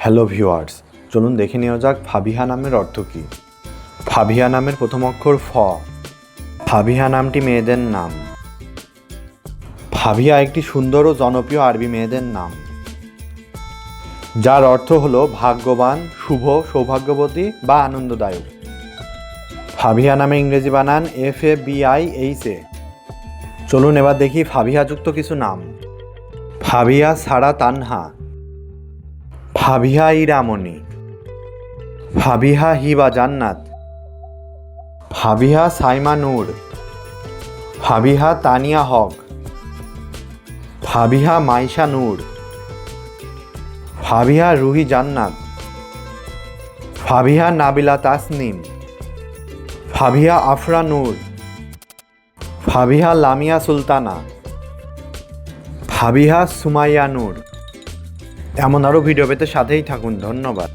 Hello viewers, চলুন দেখে নেওয়া যাক ফাবিহা নামের অর্থ কী। ফাবিহা নামের প্রথম অক্ষর ফ। ফাবিহা নামটি মেয়েদের নাম। ফাবিহা একটি সুন্দর ও জনপ্রিয় আরবি মেয়েদের নাম, যার অর্থ হলো ভাগ্যবান, শুভ, সৌভাগ্যবতী বা আনন্দদায়ক। ফাবিহা নামে ইংরেজি বানান FABIHA। চলুন এবার দেখি ফাবিহাযুক্ত কিছু নাম। ফাবিহা সারা তানহা, ফাবিহা ইরামণি, ফাবিহা হিবা জান্নাত, ফাবিহা সাইমা নূর, ফাবিহা তানিয়া হক, ফাবিহা মাইশা নূর, ফাবিহা রুহি জান্নাত, ফাবিহা নাবিলা তাসনিম, ফাবিহা আফরা নূর, ফাবিহা লামিয়া সুলতানা, ফাবিহা সুমাইয়া নূর। এমন আরও ভিডিও পেতে সাথেই থাকুন। ধন্যবাদ।